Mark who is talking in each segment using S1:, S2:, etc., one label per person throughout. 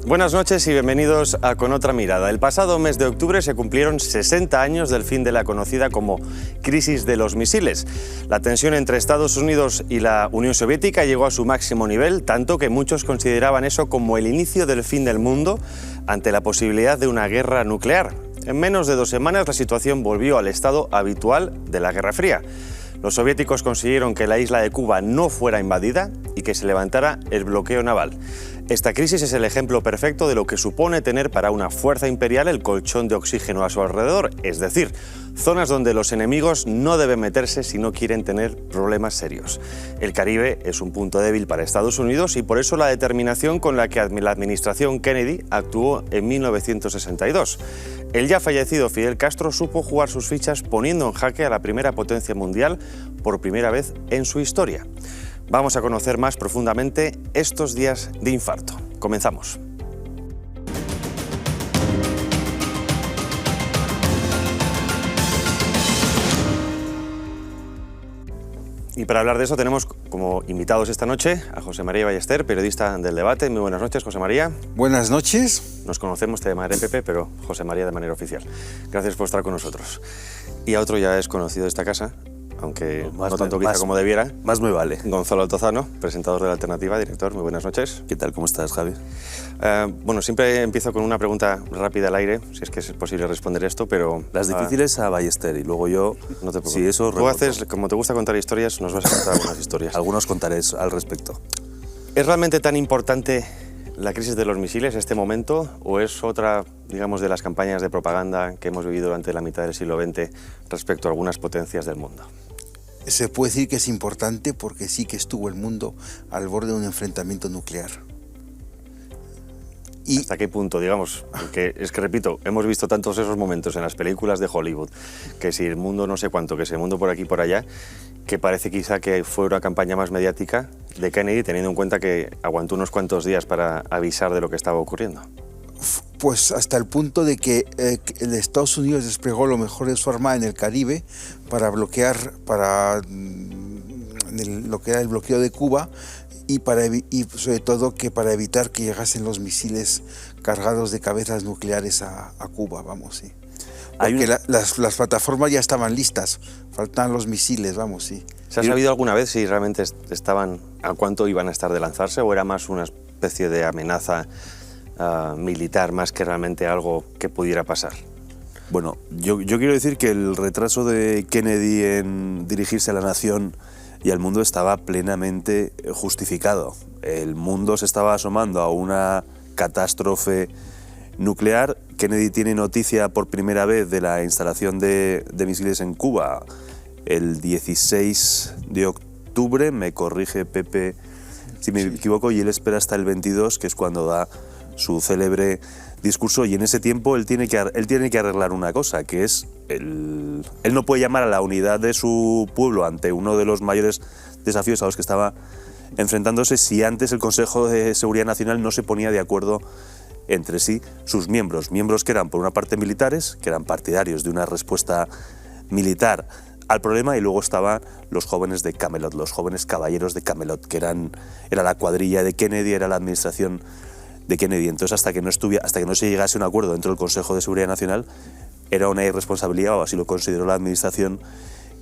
S1: Buenas noches y bienvenidos a Con Otra Mirada. El pasado mes de octubre se cumplieron 60 años del fin de la conocida como crisis de los misiles. La tensión entre Estados Unidos y la Unión Soviética llegó a su máximo nivel, tanto que muchos consideraban eso como el inicio del fin del mundo ante la posibilidad de una guerra nuclear. En menos de 2 semanas la situación volvió al estado habitual de la Guerra Fría. Los soviéticos consiguieron que la isla de Cuba no fuera invadida y que se levantara el bloqueo naval. Esta crisis es el ejemplo perfecto de lo que supone tener para una fuerza imperial el colchón de oxígeno a su alrededor, es decir, zonas donde los enemigos no deben meterse si no quieren tener problemas serios. El Caribe es un punto débil para Estados Unidos y por eso la determinación con la que la administración Kennedy actuó en 1962. El ya fallecido Fidel Castro supo jugar sus fichas poniendo en jaque a la primera potencia mundial por primera vez en su historia. Vamos a conocer más profundamente estos días de infarto. Comenzamos. Y para hablar de eso tenemos como invitados esta noche a José María Ballester, periodista del Debate. Muy buenas noches, José María.
S2: Buenas noches.
S1: Nos conocemos de manera EPP, pero José María de manera oficial. Gracias por estar con nosotros. Y a otro ya es conocido de esta casa, aunque no tanto quizá como debiera.
S3: Más me vale.
S1: Gonzalo Altozano, presentador de La Alternativa, director. Muy buenas noches.
S3: ¿Qué tal? ¿Cómo estás, Javi?
S1: Bueno, siempre empiezo con una pregunta rápida al aire, si es que es posible responder esto, pero...
S3: Las difíciles a Ballester y luego yo...
S1: No te preocupes.
S3: Si eso
S1: Tú haces, como te gusta contar historias, nos vas a contar algunas historias.
S3: Algunos contaré al respecto.
S1: ¿Es realmente tan importante la crisis de los misiles este momento o es otra, digamos, de las campañas de propaganda que hemos vivido durante la mitad del siglo XX respecto a algunas potencias del mundo?
S2: Se puede decir que es importante porque sí que estuvo el mundo al borde de un enfrentamiento nuclear.
S1: Y ¿hasta qué punto, digamos? Porque es que, repito, hemos visto tantos esos momentos en las películas de Hollywood, que si el mundo no sé cuánto, que si el mundo por aquí por allá, que parece quizá que fue una campaña más mediática de Kennedy, teniendo en cuenta que aguantó unos cuantos días para avisar de lo que estaba ocurriendo.
S2: Pues hasta el punto de que el Estados Unidos desplegó lo mejor de su armada en el Caribe para bloquear, lo que era el bloqueo de Cuba y sobre todo que para evitar que llegasen los misiles cargados de cabezas nucleares a Cuba, vamos, sí. Porque las plataformas ya estaban listas, faltaban los misiles, vamos, sí.
S1: ¿Se ha sabido alguna vez si realmente estaban, a cuánto iban a estar de lanzarse o era más una especie de amenaza militar más que realmente algo que pudiera pasar?
S3: Bueno, yo quiero decir que el retraso de Kennedy en dirigirse a la nación y al mundo estaba plenamente justificado. El mundo se estaba asomando a una catástrofe nuclear. Kennedy tiene noticia por primera vez de la instalación de misiles en Cuba el 16 de octubre, me corrige Pepe si me equivoco, y él espera hasta el 22, que es cuando da su célebre discurso, y en ese tiempo él tiene que arreglar una cosa, que es él no puede llamar a la unidad de su pueblo ante uno de los mayores desafíos a los que estaba enfrentándose si antes el Consejo de Seguridad Nacional no se ponía de acuerdo entre sí sus miembros que eran por una parte militares, que eran partidarios de una respuesta militar al problema, y luego estaban los jóvenes de Camelot, los jóvenes caballeros de Camelot, que era la cuadrilla de Kennedy, era la administración de Kennedy. Entonces, hasta que no se llegase a un acuerdo dentro del Consejo de Seguridad Nacional, era una irresponsabilidad, o así lo consideró la administración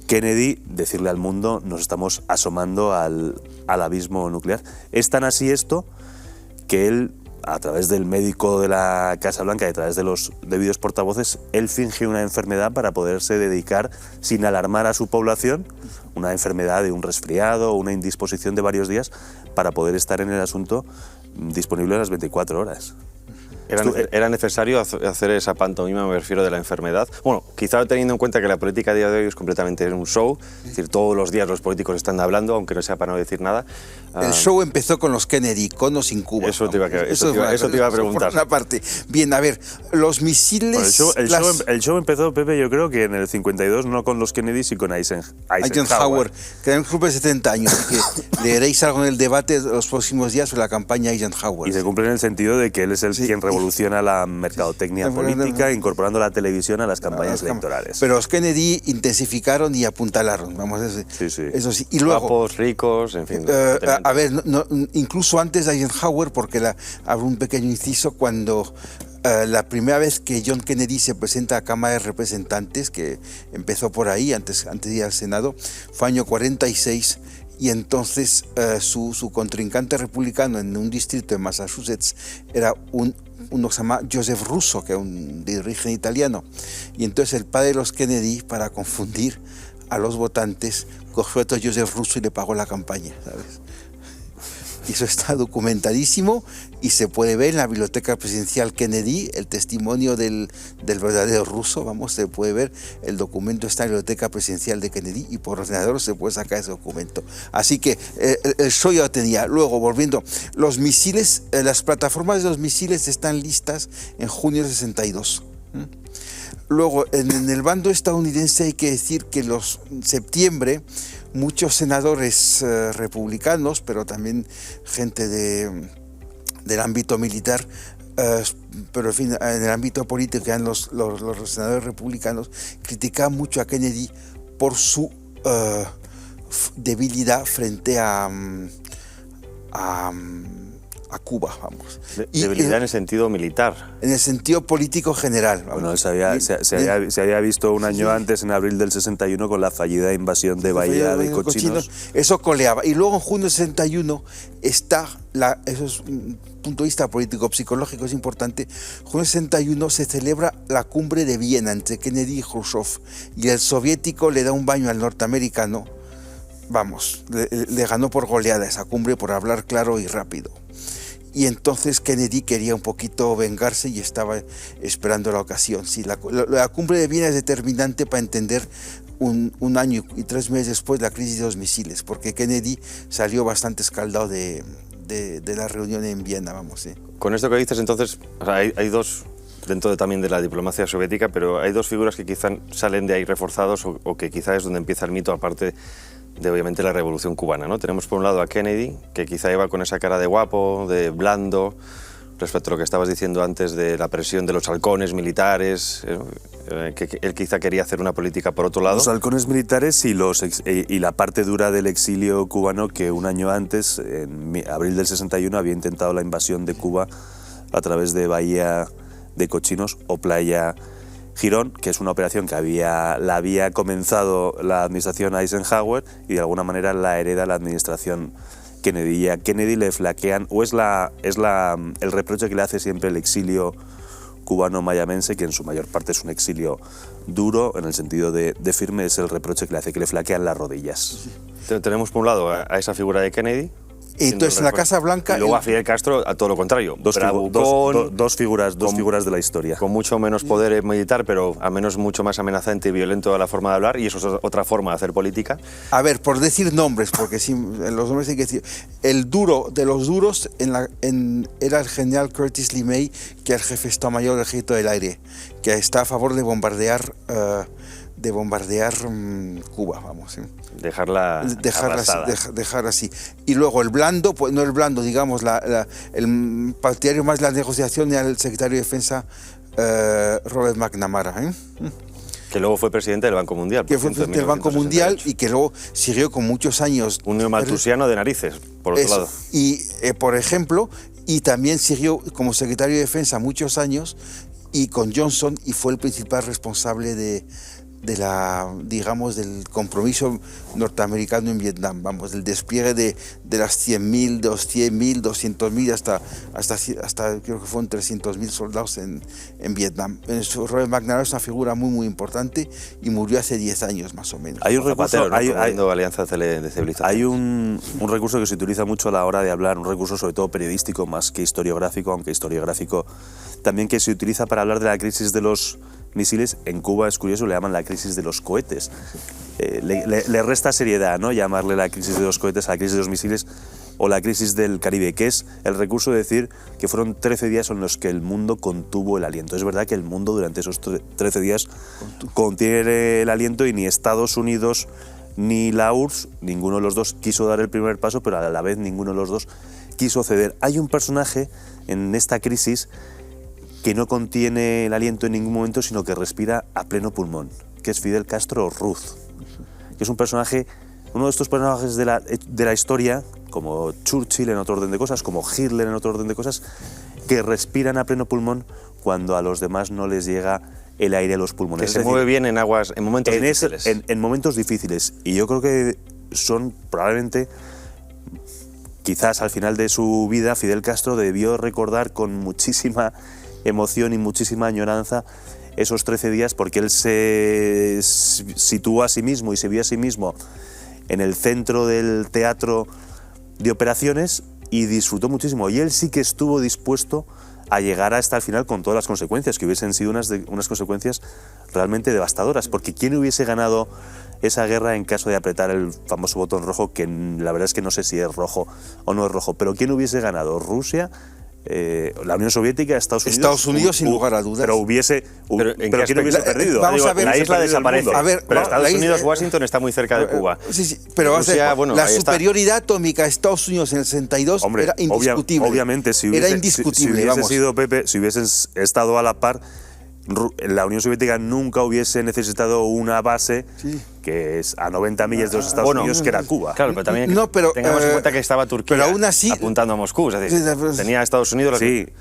S3: Kennedy, decirle al mundo: nos estamos asomando al abismo nuclear. Es tan así esto que él, a través del médico de la Casa Blanca y a través de los debidos portavoces, él finge una enfermedad para poderse dedicar, sin alarmar a su población, una enfermedad de un resfriado, una indisposición de varios días, para poder estar en el asunto disponible a las 24 horas.
S1: ¿Era necesario hacer esa pantomima, me refiero, de la enfermedad? Bueno, quizá teniendo en cuenta que la política a día de hoy es completamente un show, es decir, todos los días los políticos están hablando, aunque no sea para no decir nada.
S2: El show empezó con los Kennedy, con o sin Cuba.
S1: Eso te iba a preguntar.
S2: Por una parte. Bien, a ver, los misiles...
S3: Bueno, el show empezó, Pepe, yo creo que en el 52, no con los Kennedy, sino con Eisenhower.
S2: Que era un club de 70 años, que leeréis algo en el debate los próximos días sobre la campaña Eisenhower.
S3: Y se cumple en el sentido de que él es quien revoluciona revoluciona la mercadotecnia política, incorporando la televisión a las campañas electorales.
S2: Pero los Kennedy intensificaron y apuntalaron, vamos a decir.
S3: Sí, sí.
S2: Eso sí. Y luego,
S1: guapos, ricos, en fin.
S2: a ver, incluso antes de Eisenhower, porque habrá un pequeño inciso, cuando la primera vez que John Kennedy se presenta a Cámara de Representantes, que empezó por ahí, antes de ir al Senado, fue año 46, y entonces su contrincante republicano en un distrito de Massachusetts era uno que se llama Joseph Russo, que es de origen italiano. Y entonces el padre de los Kennedy, para confundir a los votantes, cogió a Joseph Russo y le pagó la campaña, ¿sabes? Y eso está documentadísimo y se puede ver en la Biblioteca Presidencial Kennedy, el testimonio del verdadero Russo, vamos, se puede ver, el documento está en la Biblioteca Presidencial de Kennedy y por ordenador se puede sacar ese documento. Así que el show ya lo tenía. Luego, volviendo, los misiles, las plataformas de los misiles están listas en junio de 62. Luego, en el bando estadounidense hay que decir que en septiembre muchos senadores republicanos, pero también gente del ámbito militar, pero en fin, en el ámbito político, eran los senadores republicanos, criticaban mucho a Kennedy por su debilidad frente a Cuba, vamos.
S1: Debilidad en el sentido militar.
S2: En el sentido político general. Vamos.
S3: Bueno, se había visto un año antes, en abril del 61, con la fallida invasión de Bahía de Cochinos.
S2: Eso coleaba. Y luego en junio del 61 está, eso es un punto de vista político-psicológico, es importante, en junio del 61 se celebra la cumbre de Viena entre Kennedy y Khrushchev, y el soviético le da un baño al norteamericano. Vamos, le ganó por goleada esa cumbre, por hablar claro y rápido. Y entonces Kennedy quería un poquito vengarse y estaba esperando la ocasión. Sí, la cumbre de Viena es determinante para entender un año y 3 meses después la crisis de los misiles, porque Kennedy salió bastante escaldado de la reunión en Viena, vamos. ¿Sí?
S1: Con esto que dices, entonces, o sea, hay dos, dentro también de la diplomacia soviética, pero hay dos figuras que quizá salen de ahí reforzados o que quizá es donde empieza el mito, aparte de obviamente la revolución cubana, ¿no? Tenemos por un lado a Kennedy, que quizá iba con esa cara de guapo, de blando, respecto a lo que estabas diciendo antes de la presión de los halcones militares, que él quizá quería hacer una política por otro lado.
S3: Los halcones militares y la parte dura del exilio cubano, que un año antes, en abril del 61, había intentado la invasión de Cuba a través de Bahía de Cochinos o Playa Girón, que es una operación que la había comenzado la administración Eisenhower y de alguna manera la hereda la administración Kennedy. Y a Kennedy le flaquean, o es el reproche que le hace siempre el exilio cubano mayamense, que en su mayor parte es un exilio duro, en el sentido de firme, es el reproche que le hace, que le flaquean las rodillas.
S1: Tenemos por un lado a esa figura de Kennedy.
S2: Y entonces en la Casa Blanca...
S1: Y luego a Fidel Castro, a todo lo contrario.
S3: Dos figuras de la historia.
S1: Con mucho menos poder militar, pero al menos mucho más amenazante y violento a la forma de hablar, y eso es otra forma de hacer política.
S2: A ver, por decir nombres, porque sí, los nombres hay que decir... El duro de los duros era el general Curtis LeMay, que es el jefe de Estado Mayor del Ejército del Aire, que está a favor de bombardear Cuba, vamos. ¿Sí?
S1: Dejarla
S2: así. Y luego el blando, pues no el blando, digamos, el partidario más de la negociación era el secretario de Defensa Robert McNamara.
S1: Que luego fue presidente del Banco Mundial.
S2: Que fue presidente del Banco Mundial y que luego siguió con muchos años.
S1: Un neomalthusiano de narices, por otro lado.
S2: Y, por ejemplo, y también siguió como secretario de Defensa muchos años y con Johnson, y fue el principal responsable digamos, del compromiso norteamericano en Vietnam, vamos, del despliegue de las 100.000, 100.000, 200.000 hasta creo que fueron 300.000 soldados en Vietnam. Robert McNamara es una figura muy muy importante y murió hace 10 años más o menos.
S1: Hay un recurso, ¿no? Alianza de Civilización.
S3: Hay un recurso que se utiliza mucho a la hora de hablar, un recurso sobre todo periodístico más que historiográfico, aunque historiográfico también, que se utiliza para hablar de la crisis de los misiles. En Cuba, es curioso, le llaman la crisis de los cohetes. Le resta seriedad, ¿no?, llamarle la crisis de los cohetes a la crisis de los misiles o la crisis del Caribe, que es el recurso de decir que fueron 13 días en los que el mundo contuvo el aliento. Es verdad que el mundo durante esos 13 días contiene el aliento y ni Estados Unidos ni la URSS, ninguno de los dos quiso dar el primer paso, pero a la vez ninguno de los dos quiso ceder. Hay un personaje en esta crisis que no contiene el aliento en ningún momento, sino que respira a pleno pulmón, que es Fidel Castro Ruz, que es un personaje, uno de estos personajes de la historia, como Churchill en otro orden de cosas, como Hitler en otro orden de cosas, que respiran a pleno pulmón cuando a los demás no les llega el aire a los pulmones.
S1: Que se mueve bien en momentos difíciles.
S3: En momentos difíciles. Y yo creo que son probablemente, quizás al final de su vida, Fidel Castro debió recordar con muchísima emoción y muchísima añoranza esos 13 días, porque él se situó a sí mismo y se vio a sí mismo en el centro del teatro de operaciones y disfrutó muchísimo. Y él sí que estuvo dispuesto a llegar hasta el final con todas las consecuencias, que hubiesen sido unas consecuencias realmente devastadoras, porque ¿quién hubiese ganado esa guerra en caso de apretar el famoso botón rojo, que la verdad es que no sé si es rojo o no es rojo, pero ¿quién hubiese ganado? ¿Rusia? La Unión Soviética, Estados Unidos.
S2: Estados Unidos, sin lugar a dudas.
S3: Pero ¿quién hubiese perdido?
S2: Vamos a ver,
S1: la isla desaparece. Pero Estados Unidos, Washington está muy cerca de Cuba.
S2: Sí, pero
S1: Rusia,
S2: la superioridad atómica de Estados Unidos en el 62 era indiscutible.
S3: Obviamente, si hubiese sido Pepe, si hubiesen estado a la par, la Unión Soviética nunca hubiese necesitado una base que es a 90 millas de los Estados Unidos, que era Cuba.
S1: Claro, pero también tengamos en cuenta que estaba Turquía apuntando a Moscú. Es decir, tenía Estados Unidos que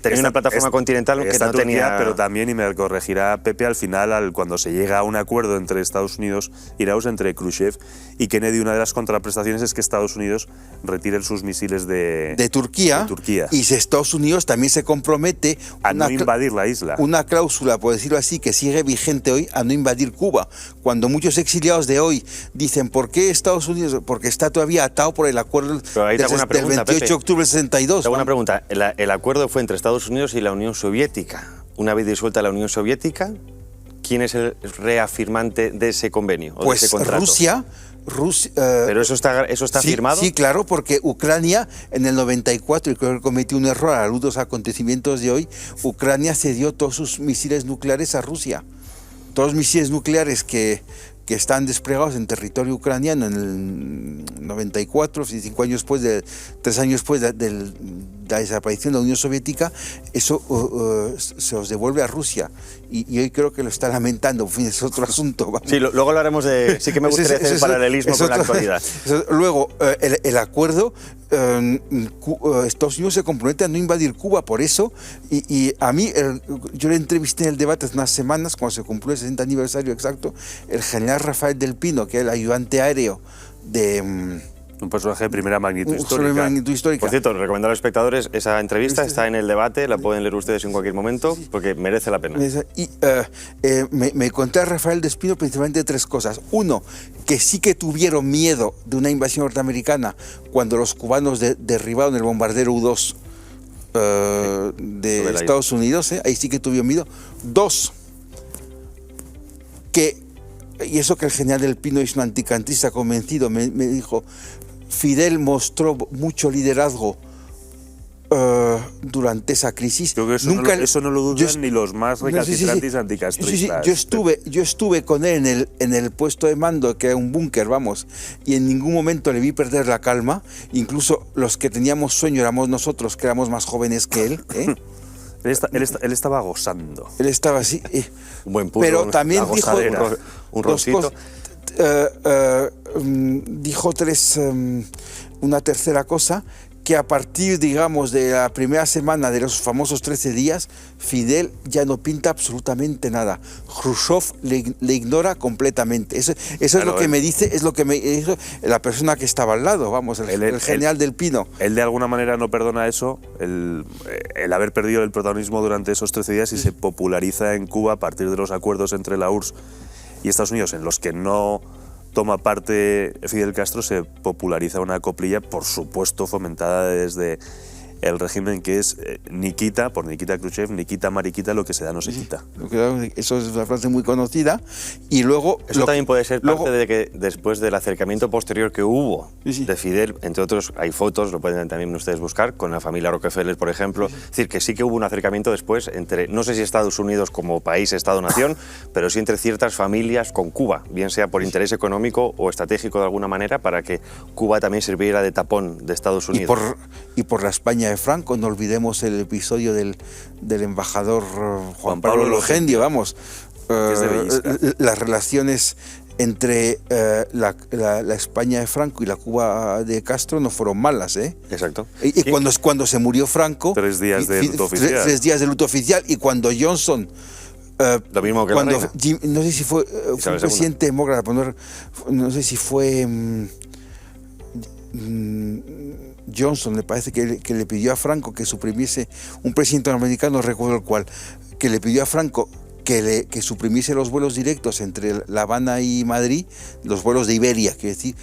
S1: tenía una plataforma continental que no tenía...
S3: Pero también, y me corregirá Pepe, al final, cuando se llega a un acuerdo entre Estados Unidos y Iraús, entre Khrushchev y Kennedy, una de las contraprestaciones es que Estados Unidos retire sus misiles de
S2: Turquía. Y si Estados Unidos también se compromete
S3: a no invadir la isla.
S2: Una cláusula, por decirlo así, que sigue vigente hoy, a no invadir Cuba. Cuando muchos exiliados de hoy dicen, ¿por qué Estados Unidos? Porque está todavía atado por el acuerdo del 28 de octubre del 62.
S1: Tengo una pregunta. El acuerdo fue entre Estados Unidos y la Unión Soviética. Una vez disuelta la Unión Soviética, ¿quién es el reafirmante de ese convenio?
S2: Pues
S1: de ese contrato?
S2: Rusia.
S1: ¿Pero eso está firmado?
S2: Sí, claro, porque Ucrania en el 94, y creo que cometió un error a la luz de los acontecimientos de hoy, Ucrania cedió todos sus misiles nucleares a Rusia. Todos los misiles nucleares que están desplegados en territorio ucraniano en el 94, 5 años después, 3 años después de la desaparición de la Unión Soviética, eso se los devuelve a Rusia. Y hoy creo que lo está lamentando, en fin, es otro asunto. Vamos.
S1: Sí, luego hablaremos de... Sí que me gustaría hacer el paralelismo con la actualidad.
S2: Luego, el acuerdo, Estados Unidos se compromete a no invadir Cuba, por eso, y a mí, yo le entrevisté en el debate hace unas semanas, cuando se cumplió el 60 aniversario exacto, el general Rafael del Pino, que es el ayudante aéreo de...
S3: Un personaje de primera magnitud histórica.
S1: Por cierto, recomendar a los espectadores esa entrevista, está en el debate, la pueden leer ustedes en cualquier momento, porque merece la pena.
S2: Y me conté a Rafael del Pino principalmente 3 cosas. Uno, que sí que tuvieron miedo de una invasión norteamericana cuando los cubanos derribaron el bombardero U-2 de Estados Unidos, ahí sí que tuvieron miedo. 2, y eso que el general del Pino es un anticantista convencido, me dijo, Fidel mostró mucho liderazgo durante esa crisis.
S3: Creo que eso no lo dudan ni los más recalcitrantes anticastristas.
S2: Yo estuve con él en el puesto de mando, que era un búnker, vamos, y en ningún momento le vi perder la calma. Incluso los que teníamos sueño éramos nosotros, que éramos más jóvenes que él.
S3: Él estaba gozando.
S2: Él estaba así.
S1: Un buen puro,
S2: pero también dijo
S1: un rosito.
S2: Dijo una tercera cosa, que a partir, digamos, de la primera semana de los famosos 13 días, Fidel ya no pinta absolutamente nada. Khrushchev le ignora completamente. Eso es lo que me dice, es lo que me dijo la persona que estaba al lado, vamos, el general del Pino.
S3: Él de alguna manera no perdona eso, el haber perdido el protagonismo durante esos 13 días y se populariza en Cuba a partir de los acuerdos entre la URSS y Estados Unidos, en los que no toma parte Fidel Castro. Se populariza una coplilla, por supuesto fomentada desde el régimen, que es Nikita, por Nikita Khrushchev, Nikita Mariquita, lo que se da no se quita.
S2: Eso es una frase muy conocida. Y luego...
S1: Eso también puede ser parte de que después del acercamiento posterior que hubo de Fidel, entre otros, hay fotos, lo pueden también ustedes buscar, con la familia Rockefeller, por ejemplo. Es decir, que sí que hubo un acercamiento después entre, no sé si Estados Unidos como país, Estado-nación, pero sí entre ciertas familias con Cuba, bien sea por interés económico o estratégico de alguna manera, para que Cuba también sirviera de tapón de Estados Unidos.
S2: Y por la España de Franco. No olvidemos el episodio del embajador Juan Pablo Logendio, vamos. Las relaciones entre la España de Franco y la Cuba de Castro no fueron malas, ¿eh?
S1: Exacto.
S2: Y cuando se murió Franco...
S3: 3 días de luto oficial.
S2: 3 días de luto oficial, y cuando Johnson...
S1: lo mismo que
S2: cuando
S1: la reina.
S2: No sé si fue un presidente demócrata, no sé si fue Johnson, me parece que le pidió a Franco que suprimiese, un presidente norteamericano, no recuerdo el cual, que le pidió a Franco que suprimiese los vuelos directos entre La Habana y Madrid, los vuelos de Iberia, quiere decir,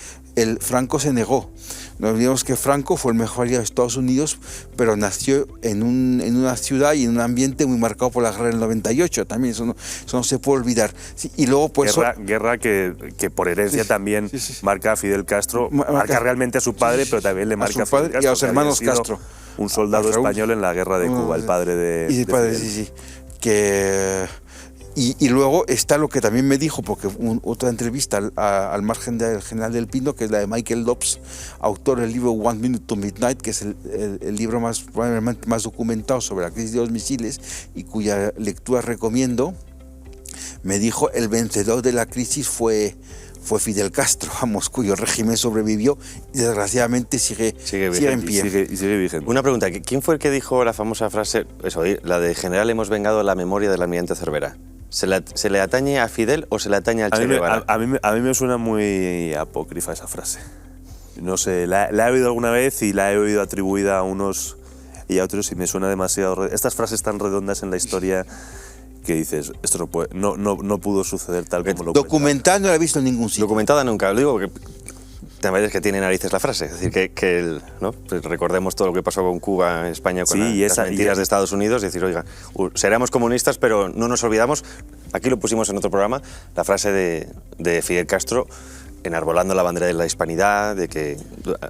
S2: Franco se negó. No olvidemos que Franco fue el mejor aliado de Estados Unidos, pero nació en una ciudad y en un ambiente muy marcado por la guerra del 98, también eso no se puede olvidar. Sí, y luego pues
S3: guerra que por herencia también marca a Fidel Castro, marca realmente a su padre, pero también le marca a Fidel Castro,
S2: y a los hermanos Castro.
S3: Un soldado español en la guerra de Cuba, el padre de Fidel.
S2: Y luego está lo que también me dijo, porque otra entrevista al margen del general del Pino, que es la de Michael Dobbs, autor del libro One Minute to Midnight, que es el libro probablemente más documentado sobre la crisis de los misiles y cuya lectura recomiendo. Me dijo, el vencedor de la crisis fue Fidel Castro, vamos, cuyo régimen sobrevivió y desgraciadamente sigue en pie.
S3: Sigue vigente.
S1: Una pregunta, ¿quién fue el que dijo la famosa frase, la de general, hemos vengado la memoria del almirante Cervera? ¿Se le atañe a Fidel o se le atañe al Che Guevara?
S3: A mí me suena muy apócrifa esa frase. No sé, la he oído alguna vez y la he oído atribuida a unos y a otros y me suena demasiado... Estas frases tan redondas en la historia que dices, esto no pudo suceder tal como lo
S2: documentada no la he visto en ningún sitio.
S1: Documentada nunca, lo digo porque también es que tiene narices la frase, es decir, ¿no? Pues recordemos todo lo que pasó con Cuba, España, con las mentiras de Estados Unidos, y decir, oiga, seremos comunistas, pero no nos olvidamos, aquí lo pusimos en otro programa, la frase de Fidel Castro, enarbolando la bandera de la hispanidad, de que...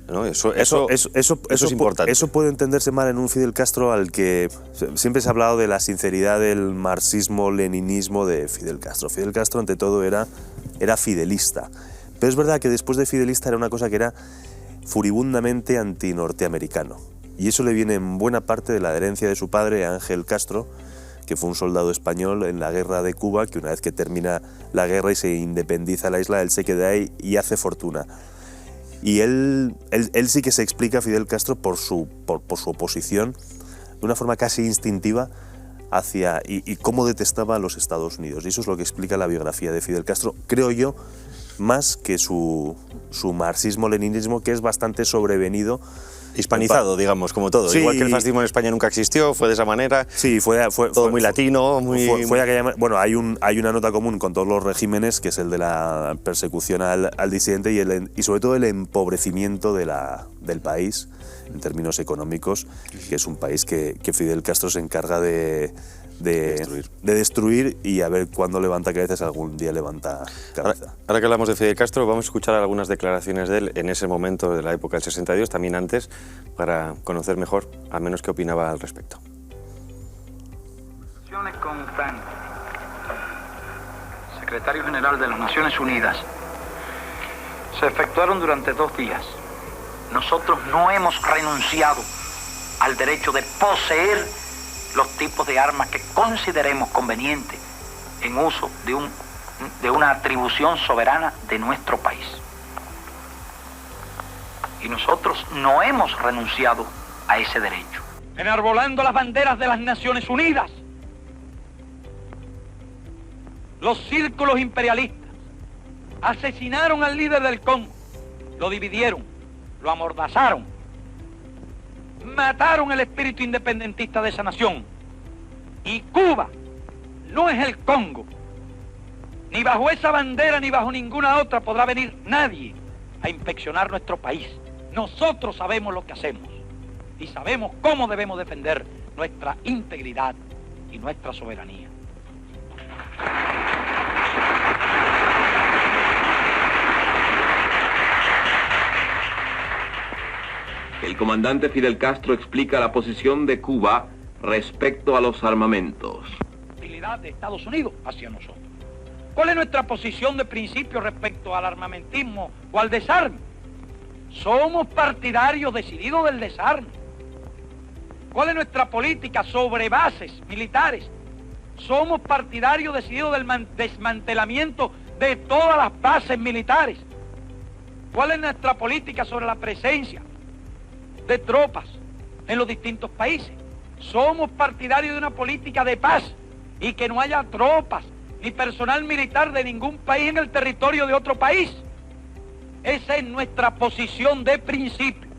S1: ¿no? Eso es importante.
S3: Eso puede entenderse mal en un Fidel Castro al que siempre se ha hablado de la sinceridad del marxismo-leninismo de Fidel Castro. Fidel Castro, ante todo, era fidelista. Pero es verdad que después de fidelista era una cosa que era furibundamente anti-norteamericano. Y eso le viene en buena parte de la herencia de su padre, Ángel Castro, que fue un soldado español en la guerra de Cuba, que una vez que termina la guerra y se independiza la isla, él se queda ahí y hace fortuna. Y él sí que se explica a Fidel Castro por su oposición, de una forma casi instintiva, hacia y cómo detestaba a los Estados Unidos. Y eso es lo que explica la biografía de Fidel Castro, creo yo, más que su marxismo-leninismo, que es bastante sobrevenido.
S1: Hispanizado, digamos, como todo. Sí. Igual que el fascismo en España nunca existió, fue de esa manera.
S3: Sí, fue
S1: muy latino, muy...
S3: Bueno, hay una nota común con todos los regímenes, que es el de la persecución al disidente y sobre todo el empobrecimiento del país, en términos económicos, que es un país que Fidel Castro se encarga de destruir y a ver cuándo levanta cabezas, algún día levanta cabeza.
S1: Ahora que hablamos de Fidel Castro, vamos a escuchar algunas declaraciones de él en ese momento de la época del 62, también antes, para conocer mejor, al menos, qué opinaba al respecto.
S4: Con Franco, secretario general de las Naciones Unidas, se efectuaron durante 2 días. Nosotros no hemos renunciado al derecho de poseer los tipos de armas que consideremos convenientes en uso de una atribución soberana de nuestro país. Y nosotros no hemos renunciado a ese derecho. Enarbolando las banderas de las Naciones Unidas, los círculos imperialistas asesinaron al líder del Congo, lo dividieron, lo amordazaron, mataron el espíritu independentista de esa nación. Y Cuba no es el Congo. Ni bajo esa bandera ni bajo ninguna otra podrá venir nadie a inspeccionar nuestro país. Nosotros sabemos lo que hacemos y sabemos cómo debemos defender nuestra integridad y nuestra soberanía.
S5: El comandante Fidel Castro explica la posición de Cuba respecto a los armamentos.
S4: La hostilidad de Estados Unidos hacia nosotros. ¿Cuál es nuestra posición de principio respecto al armamentismo o al desarme? Somos partidarios decididos del desarme. ¿Cuál es nuestra política sobre bases militares? Somos partidarios decididos del desmantelamiento de todas las bases militares. ¿Cuál es nuestra política sobre la presencia de tropas en los distintos países? Somos partidarios de una política de paz y que no haya tropas ni personal militar de ningún país en el territorio de otro país. Esa es nuestra posición de principio.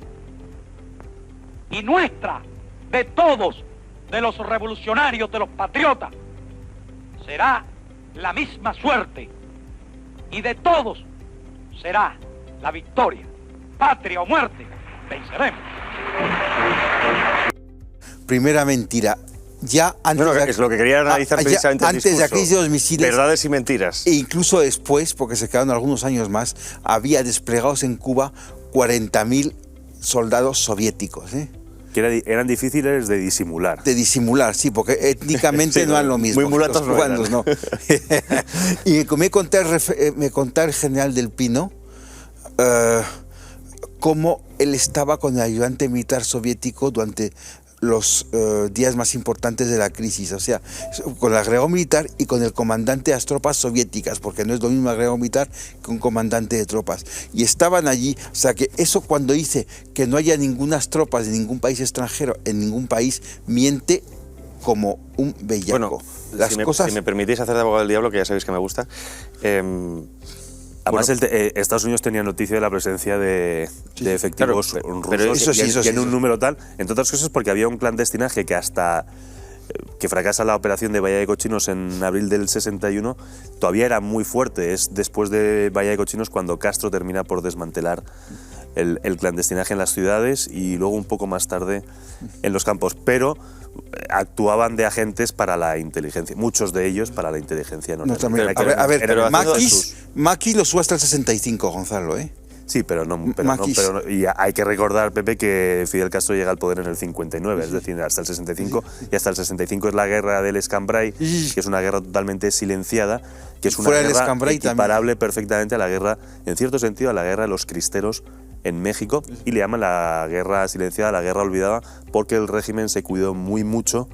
S4: Y nuestra, de todos, de los revolucionarios, de los patriotas, será la misma suerte. Y de todos será la victoria. Patria o muerte, venceremos.
S2: Primera mentira. Ya antes,
S1: bueno, es lo que quería analizar precisamente
S2: antes de la crisis de los misiles,
S1: verdades y mentiras.
S2: E incluso después, porque se quedaron algunos años más, había desplegados en Cuba 40.000 soldados soviéticos, ¿eh?
S3: Que eran difíciles de disimular.
S2: De disimular, sí, porque étnicamente sí, no eran lo mismo.
S1: Muy mulatos
S2: los cubanos, no. Y me contó el general del Pino cómo él estaba con el ayudante militar soviético durante los días más importantes de la crisis, o sea, con el agregado militar y con el comandante de las tropas soviéticas, porque no es lo mismo agregado militar que un comandante de tropas. Y estaban allí, o sea, que eso cuando dice que no haya ninguna tropas de ningún país extranjero en ningún país, miente como un bellaco.
S1: Bueno, si me permitís hacer de abogado del diablo, que ya sabéis que me gusta.
S3: Además, Estados Unidos tenía noticia de la presencia de efectivos rusos,
S1: pero
S3: eso en un número tal, entre otras cosas porque había un clandestinaje que hasta que fracasa la operación de Bahía de Cochinos en abril del 61, todavía era muy fuerte. Es después de Bahía de Cochinos cuando Castro termina por desmantelar el clandestinaje en las ciudades y luego un poco más tarde en los campos, pero actuaban de agentes para la inteligencia, muchos de ellos para la inteligencia norteamericana.
S2: A ver, Maquis lo sube hasta el 65, Gonzalo, ¿eh?
S3: Sí, pero y hay que recordar, Pepe, que Fidel Castro llega al poder en el 59, es decir, hasta el 65, y hasta el 65 es la guerra del Escambray, que es una guerra totalmente silenciada, que es una guerra equiparable perfectamente a la guerra, en cierto sentido, a la guerra de los cristeros en México, y le llaman la guerra silenciada, la guerra olvidada, porque el régimen se cuidó muy mucho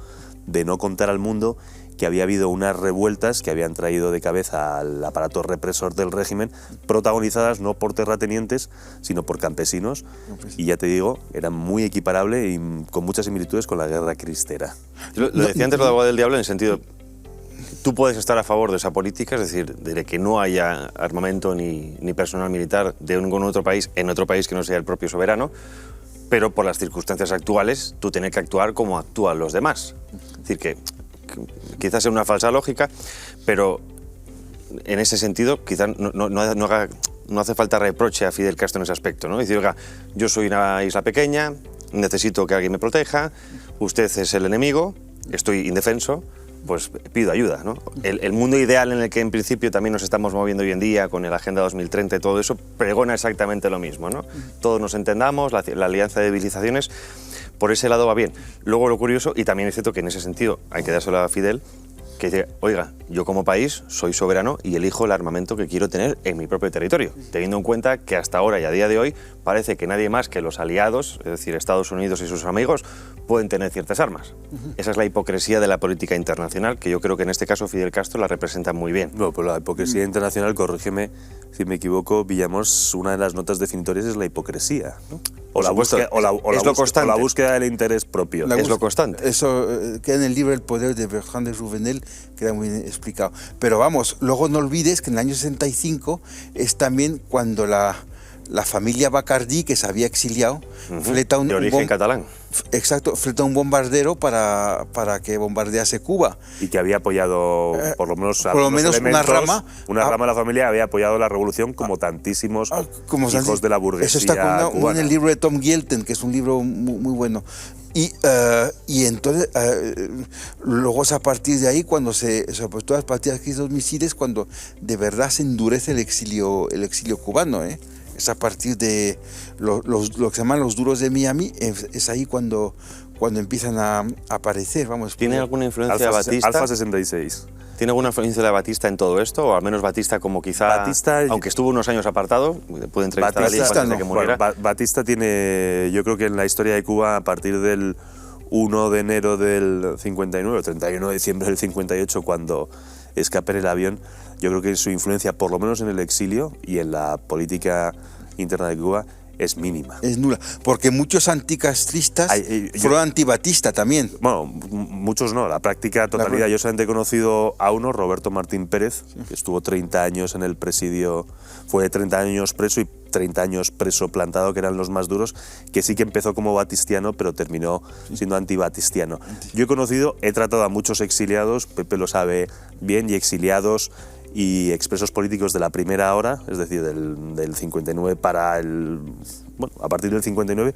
S3: de no contar al mundo que había habido unas revueltas que habían traído de cabeza al aparato represor del régimen, protagonizadas no por terratenientes, sino por campesinos, y ya te digo, eran muy equiparable y con muchas similitudes con la guerra cristera.
S1: Lo decía antes lo de abogado del diablo en el sentido, tú puedes estar a favor de esa política, es decir, de que no haya armamento ni personal militar de ningún otro país en otro país que no sea el propio soberano, pero por las circunstancias actuales tú tienes que actuar como actúan los demás. Es decir, que quizás sea una falsa lógica, pero en ese sentido quizás no hace falta reproche a Fidel Castro en ese aspecto, ¿no? Decir, oiga, yo soy una isla pequeña, necesito que alguien me proteja, usted es el enemigo, estoy indefenso, pues pido ayuda, ¿no? El mundo ideal en el que en principio también nos estamos moviendo hoy en día con la Agenda 2030 y todo eso pregona exactamente lo mismo, ¿no? Todos nos entendamos, la alianza de civilizaciones, por ese lado va bien. Luego lo curioso, y también es cierto que en ese sentido hay que dárselo a Fidel, que dice, oiga, yo como país soy soberano y elijo el armamento que quiero tener en mi propio territorio, teniendo en cuenta que hasta ahora y a día de hoy parece que nadie más que los aliados, es decir, Estados Unidos y sus amigos, pueden tener ciertas armas. Esa es la hipocresía de la política internacional, que yo creo que en este caso Fidel Castro la representa muy bien.
S3: No, pues la hipocresía internacional, corrígeme si me equivoco, Villamos, una de las notas definitorias es la hipocresía, ¿no? O la búsqueda del interés propio.
S1: Es lo constante.
S2: Eso queda en el libro El poder de Bertrand de Jouvenel, queda muy bien explicado. Pero vamos, luego no olvides que en el año 65 es también cuando la familia Bacardí, que se había exiliado, fleta un...
S1: De origen catalán.
S2: Exacto, fleta un bombardero para que bombardease Cuba.
S3: Y que había apoyado, por lo menos
S2: una rama.
S3: Una rama de la familia había apoyado la revolución como tantísimos hijos de la burguesía.
S2: Eso está en el libro de Tom Gielten, que es un libro muy bueno. Y entonces, luego es a partir de ahí, cuando sobre todo a partir de los misiles, cuando de verdad se endurece el exilio cubano, ¿eh? Es a partir de lo que se llaman los duros de Miami, es ahí cuando empiezan a aparecer. Vamos,
S1: ¿Tiene alguna influencia de Batista?
S3: Alfa 66.
S1: ¿Tiene alguna influencia de Batista en todo esto? O al menos Batista como quizá, aunque estuvo unos años apartado, puede entrevistar a alguien antes de que muriera.
S3: Batista tiene, yo creo que en la historia de Cuba, a partir del 1 de enero del 59, 31 de diciembre del 58, cuando escapa en el avión, yo creo que su influencia, por lo menos en el exilio y en la política interna de Cuba, es mínima.
S2: Es nula, porque muchos anticastristas fueron antibatista también.
S3: Bueno, muchos no, la práctica totalidad. Yo solamente he conocido a uno, Roberto Martín Pérez, que estuvo 30 años en el presidio, fue 30 años preso y 30 años preso plantado, que eran los más duros, que sí que empezó como batistiano, pero terminó siendo antibatistiano. Yo he tratado a muchos exiliados, Pepe lo sabe bien, y exiliados y expresos políticos de la primera hora, es decir, del 59 a partir del 59,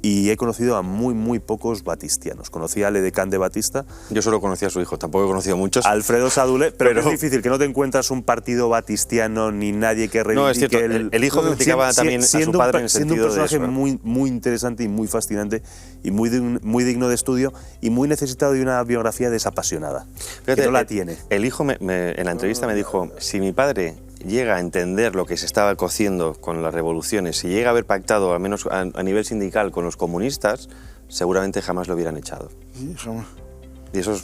S3: y he conocido a muy pocos batistianos. Conocí al edecán de Batista.
S1: Yo solo conocí a su hijo, tampoco he conocido a muchos.
S3: Alfredo Sadule, pero es difícil que no te encuentras un partido batistiano ni nadie que reivindique...
S1: No, es cierto, el hijo criticaba también a su padre en el sentido
S3: siendo un personaje
S1: de eso,
S3: muy interesante y muy fascinante y muy digno de estudio y muy necesitado de una biografía desapasionada. Fíjate, que no la tiene.
S1: El hijo en la entrevista me dijo, si mi padre llega a entender lo que se estaba cociendo con las revoluciones, si llega a haber pactado, al menos a nivel sindical, con los comunistas, seguramente jamás lo hubieran echado.
S2: Sí, jamás.
S1: Y eso,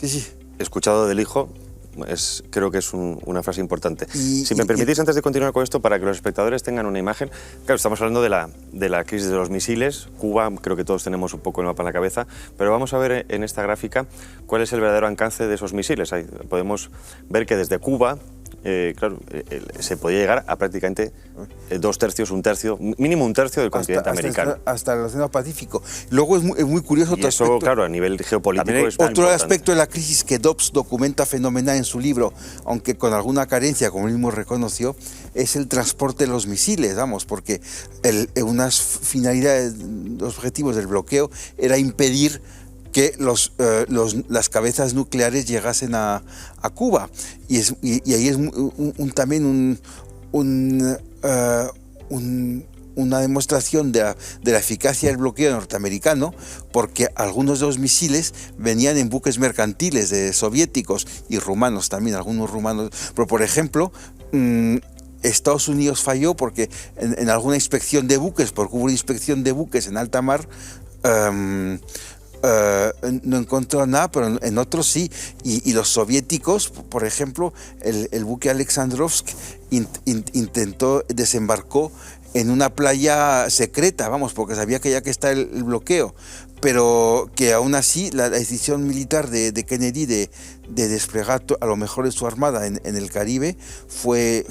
S1: escuchado del hijo, creo que es una frase importante. Si me permitís, antes de continuar con esto, para que los espectadores tengan una imagen, claro, estamos hablando de la crisis de los misiles, Cuba, creo que todos tenemos un poco el mapa en la cabeza, pero vamos a ver en esta gráfica cuál es el verdadero alcance de esos misiles. Ahí podemos ver que desde Cuba, se podía llegar a prácticamente 2/3, 1/3, mínimo 1/3 del continente americano.
S2: Hasta el Océano Pacífico. Luego es muy curioso
S1: y eso, aspecto, claro, a nivel geopolítico es
S2: otro aspecto de la crisis que Dobbs documenta fenomenal en su libro, aunque con alguna carencia, como él mismo reconoció, es el transporte de los misiles, porque unas finalidades, los objetivos del bloqueo era impedir que las cabezas nucleares llegasen a Cuba. Y ahí es también una demostración de la eficacia del bloqueo norteamericano, porque algunos de los misiles venían en buques mercantiles soviéticos y rumanos también, algunos rumanos. Pero, por ejemplo, Estados Unidos falló porque en alguna inspección de buques, porque hubo una inspección de buques en alta mar, no encontró nada, pero en otros sí. Y los soviéticos, por ejemplo, el buque Alexandrovsk desembarcó en una playa secreta, porque sabía que ya que está el bloqueo, pero que aún así la decisión militar de Kennedy de desplegar a lo mejor de su armada en el Caribe fue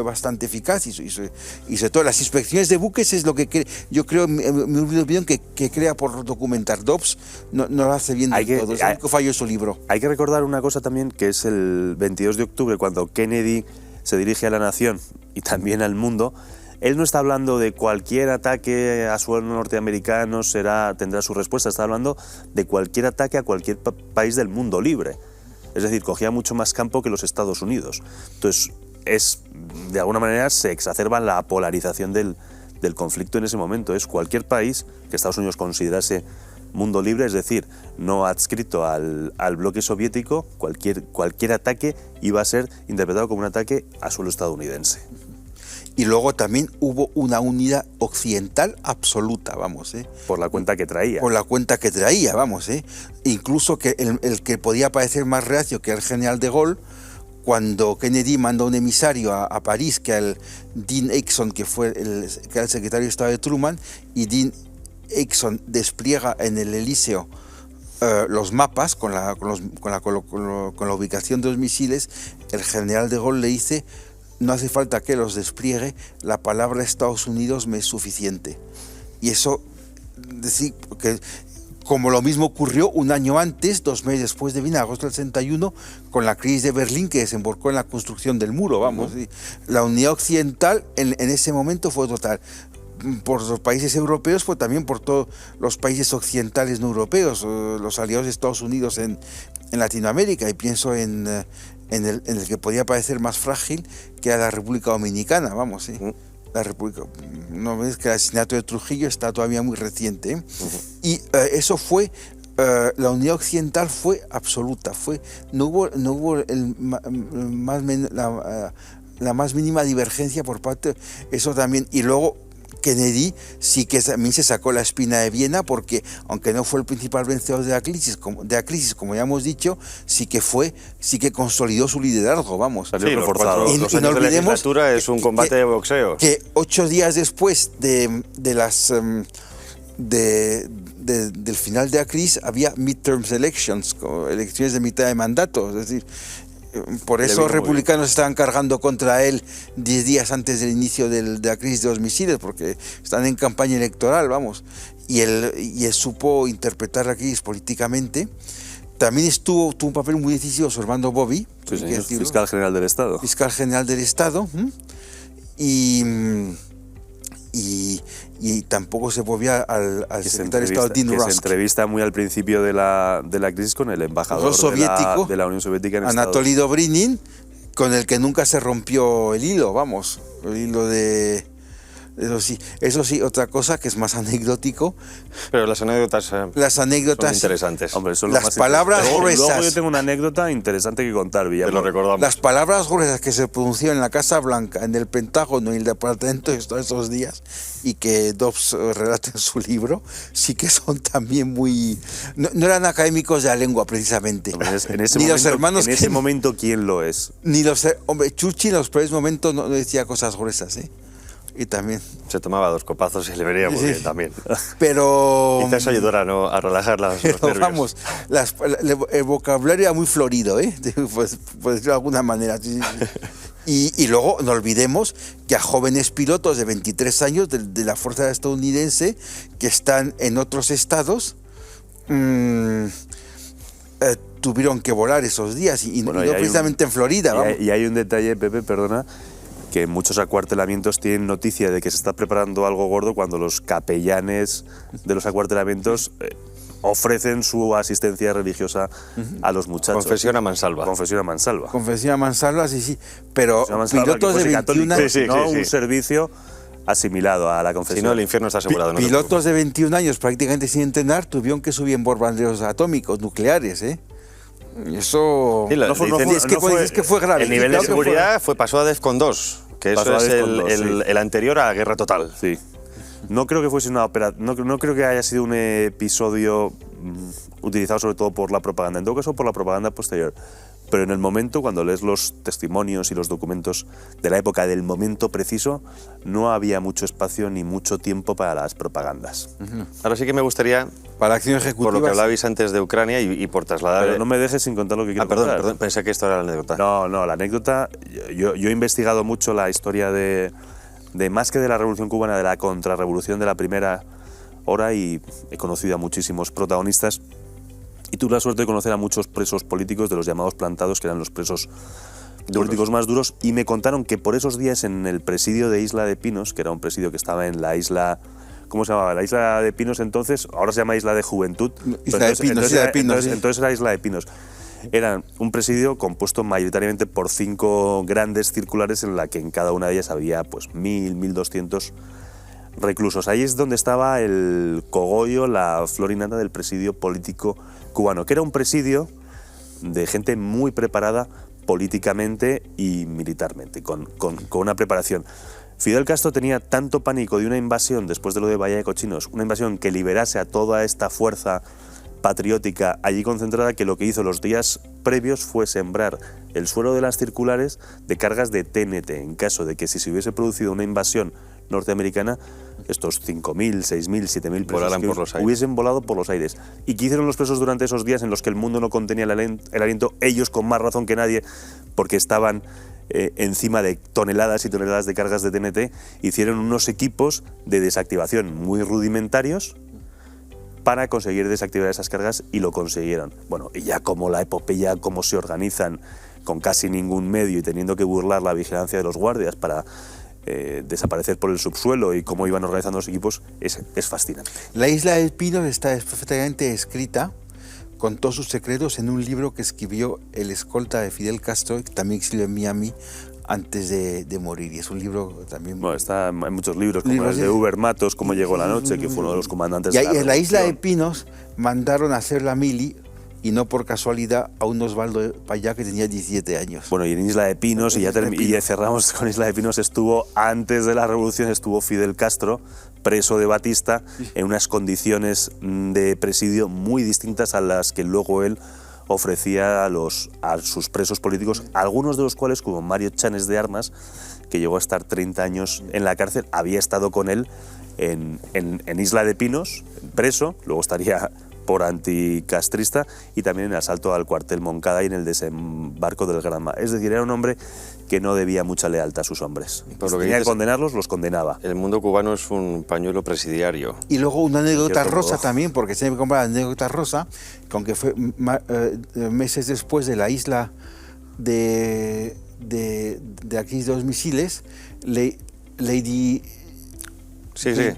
S2: bastante eficaz, y sobre todo las inspecciones de buques es lo que yo creo, mi opinión, que crea por documentar. Dobbs no lo hace bien del todo, es el único fallo de su libro.
S3: Hay que recordar una cosa también, que es el 22 de octubre, cuando Kennedy se dirige a la nación y también al mundo. Él no está hablando de cualquier ataque a suelo norteamericano tendrá su respuesta, está hablando de cualquier ataque a cualquier país del mundo libre. Es decir, cogía mucho más campo que los Estados Unidos. Entonces, de alguna manera se exacerba la polarización del conflicto en ese momento. Es cualquier país que Estados Unidos considerase mundo libre, es decir, no adscrito al bloque soviético, cualquier ataque iba a ser interpretado como un ataque a suelo estadounidense.
S2: Y luego también hubo una unidad occidental absoluta,
S3: Por la cuenta que traía.
S2: Por la cuenta que traía, Incluso que el que podía parecer más reacio, que el general de Gaulle, cuando Kennedy mandó un emisario a París, que al Dean Axon, que era el secretario de Estado de Truman, y Dean Axon despliega en el Elíseo los mapas con la ubicación de los misiles, el general de Gaulle le dice: no hace falta que los despliegue, la palabra Estados Unidos me es suficiente. Y eso, decir, que como lo mismo ocurrió un año antes, 2 meses después de Viena, agosto del 61, con la crisis de Berlín, que desembocó en la construcción del muro, La unidad occidental en ese momento fue total, por los países europeos, pero también por todos los países occidentales no europeos, los aliados de Estados Unidos en Latinoamérica, y pienso en el que podía parecer más frágil, que era la República Dominicana, La República, no ves que el asesinato de Trujillo está todavía muy reciente, y eso fue, la unidad occidental fue absoluta, no hubo la más mínima divergencia por parte, eso también. Y luego Kennedy sí que también se sacó la espina de Viena, porque aunque no fue el principal vencedor de la crisis, como ya hemos dicho, sí que consolidó su liderazgo, vamos.
S1: Sí, reforzado.
S2: Y
S1: Los
S2: no
S1: años de
S2: olvidemos
S1: legislatura es un combate de boxeo.
S2: Que 8 días después del final de la crisis había midterms elections, elecciones de mitad de mandato, es decir, por eso los republicanos estaban cargando contra él 10 días antes del inicio de la crisis de los misiles, porque están en campaña electoral, vamos. Y él supo interpretar la crisis políticamente. También tuvo un papel muy decisivo su hermano Bobby,
S3: sí, fiscal general del Estado.
S2: Fiscal general del Estado. Y tampoco se volvía al secretario de Estado Dean Rusk.
S3: Se entrevista muy al principio de la crisis con el embajador soviético, de la Unión Soviética en
S2: Anatoly Dobrinin, con el que nunca se rompió el hilo, vamos, el hilo de... Eso sí, otra cosa que es más anecdótico.
S1: Pero las anécdotas son interesantes.
S3: Hombre, son
S2: las palabras gruesas.
S3: Luego yo tengo una anécdota interesante que contar, Villamor.
S1: Te lo recordamos.
S2: Las palabras gruesas que se pronunciaron en la Casa Blanca, en el Pentágono y el Departamento de Estado esos días, y que Dobbs relata en su libro, sí que son también muy... No eran académicos de la lengua, precisamente.
S3: Hombre, en ese
S2: ni
S3: momento,
S2: los hermanos...
S3: En ese momento, ¿quién lo es?
S2: Ni los... Hombre, Churchill en los primeros momentos no decía cosas gruesas, ¿eh? Y también
S1: se tomaba 2 copazos y le vería muy bien también.
S2: Pero
S1: quizás ayudara a relajar los nervios.
S2: Vamos, el vocabulario era muy florido, pues, por decirlo de alguna manera. Y luego no olvidemos que a jóvenes pilotos de 23 años de la Fuerza Estadounidense que están en otros estados tuvieron que volar esos días y no precisamente en Florida.
S3: Y hay un detalle, Pepe, perdona, que muchos acuartelamientos tienen noticia de que se está preparando algo gordo cuando los capellanes de los acuartelamientos ofrecen su asistencia religiosa a los muchachos.
S1: Confesión a mansalva.
S3: Confesión a mansalva.
S2: Confesión a mansalva, sí. Pero pilotos de 21 años...
S3: Un servicio asimilado a la confesión.
S1: Si no, el infierno está asegurado.
S2: Pilotos de 21 años prácticamente sin entrenar tuvieron que subir en bombarderos atómicos, nucleares, Y eso...
S1: Sí,
S2: es que fue grave.
S1: El nivel de seguridad pasó a DEFCON 2, que eso es el anterior a Guerra Total.
S3: Sí. No creo que fuese una no creo que haya sido un episodio utilizado sobre todo por la propaganda, en todo caso por la propaganda posterior. Pero en el momento, cuando lees los testimonios y los documentos de la época, del momento preciso, no había mucho espacio ni mucho tiempo para las propagandas.
S1: Ahora sí que me gustaría,
S2: para la acción ejecutiva,
S1: por lo que hablabais antes de Ucrania y por trasladar...
S3: Pero no me dejes sin contar lo que quiero contar.
S1: Perdón, pensé que esto era la anécdota.
S3: No, la anécdota... Yo he investigado mucho la historia de más que de la Revolución Cubana, de la contrarrevolución de la primera hora, y he conocido a muchísimos protagonistas. Y tuve la suerte de conocer a muchos presos políticos, de los llamados plantados, que eran los presos políticos más duros, y me contaron que por esos días en el presidio de Isla de Pinos, que era un presidio que estaba en la isla... ¿Cómo se llamaba? La Isla de Pinos entonces, ahora se llama Isla de Juventud. Entonces era Isla de Pinos. Era un presidio compuesto mayoritariamente por 5 grandes circulares en la que en cada una de ellas había pues 1.000, 1.200 reclusos. Ahí es donde estaba el cogollo, la florinata del presidio político cubano, que era un presidio de gente muy preparada políticamente y militarmente, con una preparación. Fidel Castro tenía tanto pánico de una invasión después de lo de Bahía de Cochinos, una invasión que liberase a toda esta fuerza patriótica allí concentrada, que lo que hizo los días previos fue sembrar el suelo de las circulares de cargas de TNT, en caso de que si se hubiese producido una invasión norteamericana, estos 5.000, 6.000, 7.000 presos hubiesen volado por los aires. ¿Y qué hicieron los presos durante esos días en los que el mundo no contenía el aliento? Ellos con más razón que nadie, porque estaban encima de toneladas y toneladas de cargas de TNT, hicieron unos equipos de desactivación muy rudimentarios para conseguir desactivar esas cargas, y lo consiguieron. Bueno, y ya como la epopeya, cómo se organizan con casi ningún medio y teniendo que burlar la vigilancia de los guardias para desaparecer por el subsuelo, y cómo iban organizando los equipos, es fascinante.
S2: La Isla de Pinos está perfectamente escrita, con todos sus secretos, en un libro que escribió el escolta de Fidel Castro, que también exilió en Miami antes de morir, y es un libro también...
S3: Bueno, hay muchos libros, como el de Uber Matos, Cómo llegó la noche, que fue uno de los comandantes
S2: y
S3: de la
S2: en la Isla de
S3: Revolución.
S2: Pinos mandaron a hacer la mili, y no por casualidad a un Osvaldo Payá que tenía 17 años.
S3: Bueno, y en Isla de Pinos, y ya cerramos con Isla de Pinos, estuvo, antes de la revolución, estuvo Fidel Castro, preso de Batista, en unas condiciones de presidio muy distintas a las que luego él ofrecía a sus presos políticos, algunos de los cuales, como Mario Chanes de Armas, que llegó a estar 30 años en la cárcel, había estado con él en Isla de Pinos, preso, luego estaría por anticastrista, y también en el asalto al cuartel Moncada y en el desembarco del Granma. Es decir, era un hombre que no debía mucha lealtad a sus hombres.
S1: Por lo que
S3: tenía que condenarlos, los condenaba.
S1: El mundo cubano es un pañuelo presidiario.
S2: Y luego una anécdota rosa también, porque se me compra la anécdota rosa, que aunque fue meses después de la isla de la crisis de los misiles, Lady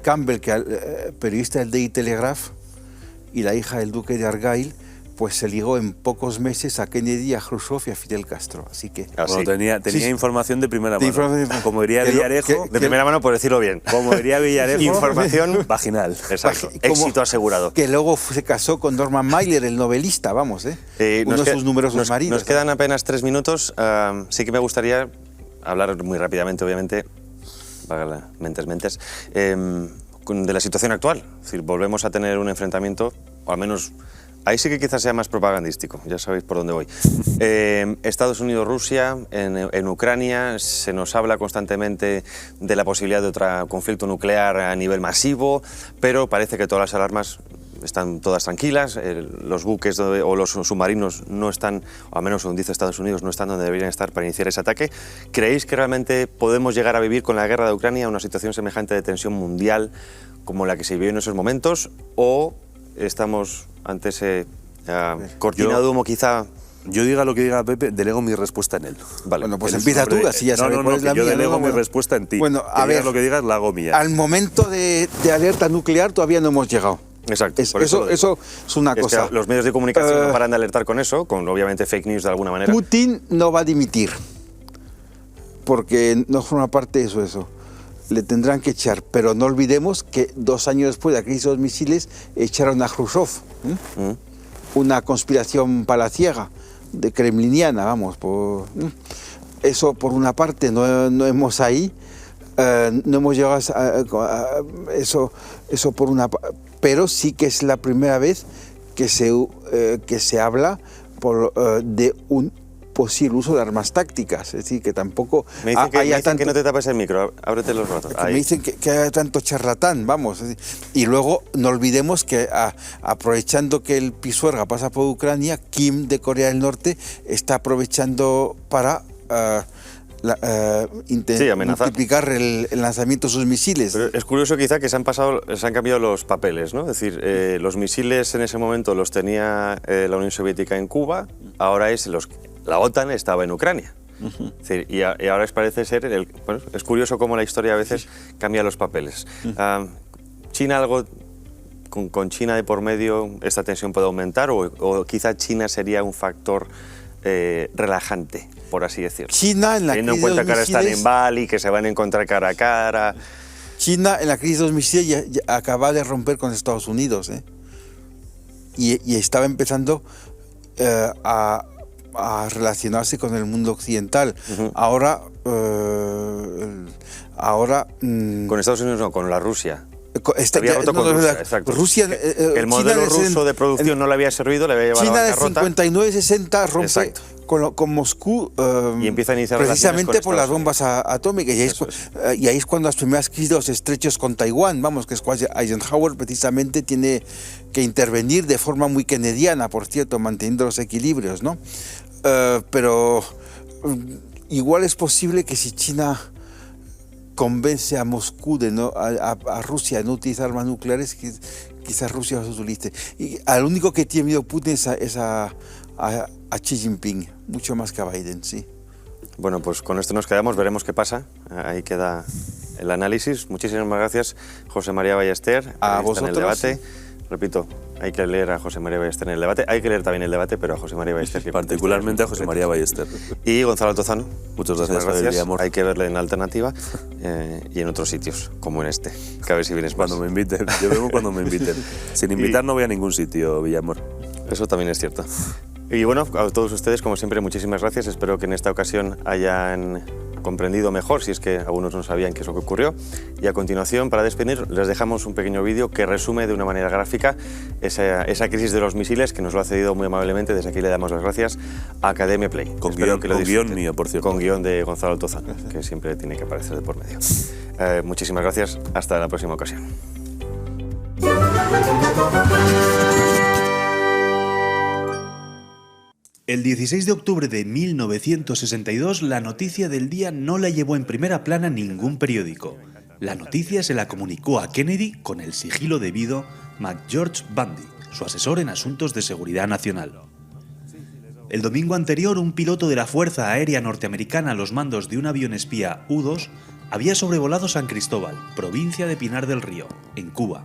S2: Campbell, que periodista del Daily Telegraph y la hija del duque de Argyle, pues se ligó en pocos meses a Kennedy, a Khrushchev y a Fidel Castro. Así que
S3: bueno, tenía información de primera mano. Como diría Villarejo,
S1: de primera mano por decirlo bien.
S3: Como diría Villarejo,
S1: información
S3: vaginal.
S1: Exacto. Éxito asegurado.
S2: Que luego se casó con Norman Mailer, el novelista, vamos, uno de sus numerosos maridos.
S1: Nos quedan apenas 3 minutos. Sí que me gustaría hablar muy rápidamente, obviamente, para mentes, de la situación actual. Es decir, volvemos a tener un enfrentamiento, o al menos ahí sí que quizás sea más propagandístico, ya sabéis por dónde voy. Estados Unidos-Rusia, en Ucrania, se nos habla constantemente de la posibilidad de otro conflicto nuclear a nivel masivo, pero parece que todas las alarmas están todas tranquilas, los buques o los submarinos no están, o al menos según dice Estados Unidos, no están donde deberían estar para iniciar ese ataque. ¿Creéis que realmente podemos llegar a vivir con la guerra de Ucrania una situación semejante de tensión mundial como la que se vivió en esos momentos? ¿O estamos ante ese cortina de humo quizá?
S3: Yo diga lo que diga Pepe, delego mi respuesta en él.
S2: Vale. Bueno, pues empieza tú, así ya sabes cuál es la mía.
S3: Yo delego mi respuesta en ti.
S2: Bueno, a ver,
S3: lo que digas, la hago mía.
S2: Al momento de alerta nuclear todavía no hemos llegado.
S1: Exacto.
S2: Eso es una cosa.
S1: Que los medios de comunicación no paran de alertar con eso, con obviamente fake news de alguna manera.
S2: Putin no va a dimitir, porque no forma parte de eso. Le tendrán que echar, pero no olvidemos que 2 años después de la crisis de los misiles echaron a Khrushchev. Una conspiración palaciega, kremliniana, vamos. Eso por una parte, no hemos ahí, no hemos llegado a eso por una parte. Pero sí que es la primera vez que se habla de un posible uso de armas tácticas. Es decir, que tampoco
S1: me dicen que no te tapes el micro, ábrete los ratos.
S2: Me dicen que haya tanto charlatán, vamos. Y luego no olvidemos que aprovechando que el Pisuerga pasa por Ucrania, Kim de Corea del Norte está aprovechando para multiplicar el lanzamiento de sus misiles.
S1: Pero es curioso quizá que se han cambiado los papeles, ¿no? Es decir, los misiles en ese momento los tenía la Unión Soviética en Cuba, ahora la OTAN estaba en Ucrania. Es decir, y ahora parece ser, es curioso cómo la historia a veces cambia los papeles. China, con China de por medio, esta tensión puede aumentar, o quizá China sería un factor relajante, por así decirlo.
S2: China en la
S1: teniendo en cuenta que ahora están en Bali, que se van a encontrar cara a cara.
S2: China en la crisis de los misiles ya acaba de romper con Estados Unidos, y estaba empezando a relacionarse con el mundo occidental. Ahora
S1: con Estados Unidos no, con la Rusia.
S2: Había roto con Rusia,
S1: exacto.
S2: Rusia,
S1: el modelo ruso de producción no le había servido, le había llevado
S2: China
S1: a la bancarrota.
S2: China de 59-60 rompe con Moscú,
S1: y empieza a iniciar
S2: precisamente por las bombas atómicas. Y ahí es cuando las primeras crisis de los estrechos con Taiwán, vamos, que es cuando Eisenhower precisamente tiene que intervenir de forma muy kennediana, por cierto, manteniendo los equilibrios, ¿no? Pero igual es posible que si China convence a Moscú a Rusia de no utilizar armas nucleares, quizás Rusia las utilice. Y al único que tiene miedo Putin es a Xi Jinping, mucho más que a Biden, sí.
S1: Bueno, pues con esto nos quedamos, veremos qué pasa. Ahí queda el análisis. Muchísimas gracias, José María Ballester.
S2: A vosotros.
S1: En el debate. Repito, hay que leer a José María Ballester en el debate. Hay que leer también el debate, pero a José María Ballester.
S3: Particularmente a José María Ballester.
S1: Y Gonzalo Altozano.
S3: Muchas gracias.
S1: Hay que verle en Alternativa y en otros sitios, como en este. Que a ver si vienes
S3: cuando me inviten. Yo vengo cuando me inviten. Sin invitar no voy a ningún sitio, Villamor.
S1: Eso también es cierto. Y bueno, a todos ustedes, como siempre, muchísimas gracias. Espero que en esta ocasión hayan comprendido mejor, si es que algunos no sabían qué es lo que ocurrió. Y a continuación, para despedir, les dejamos un pequeño vídeo que resume de una manera gráfica esa crisis de los misiles, que nos lo ha cedido muy amablemente. Desde aquí le damos las gracias a Academia Play.
S3: Con guión mío, por cierto.
S1: Con guión de Gonzalo Altozano, que siempre tiene que aparecer de por medio. Muchísimas gracias. Hasta la próxima ocasión.
S6: El 16 de octubre de 1962, la noticia del día no la llevó en primera plana ningún periódico. La noticia se la comunicó a Kennedy con el sigilo debido McGeorge Bundy, su asesor en asuntos de seguridad nacional. El domingo anterior, un piloto de la Fuerza Aérea Norteamericana a los mandos de un avión espía U-2 había sobrevolado San Cristóbal, provincia de Pinar del Río, en Cuba.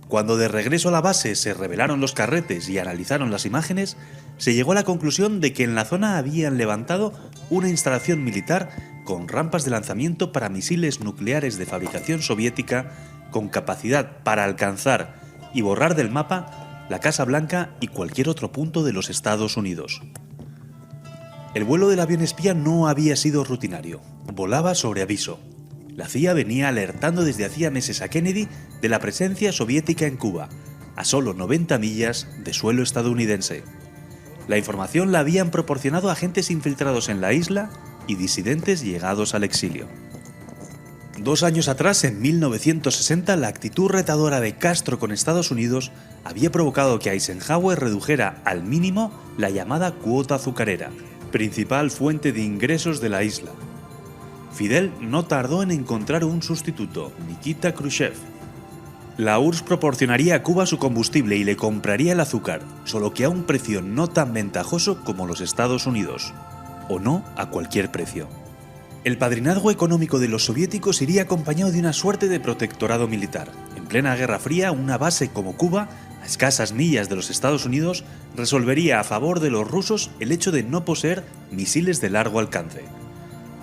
S6: Cuando de regreso a la base se revelaron los carretes y analizaron las imágenes, se llegó a la conclusión de que en la zona habían levantado una instalación militar con rampas de lanzamiento para misiles nucleares de fabricación soviética con capacidad para alcanzar y borrar del mapa la Casa Blanca y cualquier otro punto de los Estados Unidos. El vuelo del avión espía no había sido rutinario, volaba sobre aviso. La CIA venía alertando desde hacía meses a Kennedy de la presencia soviética en Cuba, a solo 90 millas de suelo estadounidense. La información la habían proporcionado agentes infiltrados en la isla y disidentes llegados al exilio. 2 años atrás, en 1960, la actitud retadora de Castro con Estados Unidos había provocado que Eisenhower redujera al mínimo la llamada cuota azucarera, principal fuente de ingresos de la isla. Fidel no tardó en encontrar un sustituto, Nikita Khrushchev. La URSS proporcionaría a Cuba su combustible y le compraría el azúcar, solo que a un precio no tan ventajoso como los Estados Unidos, o no a cualquier precio. El padrinazgo económico de los soviéticos iría acompañado de una suerte de protectorado militar. En plena Guerra Fría, una base como Cuba, a escasas millas de los Estados Unidos, resolvería a favor de los rusos el hecho de no poseer misiles de largo alcance.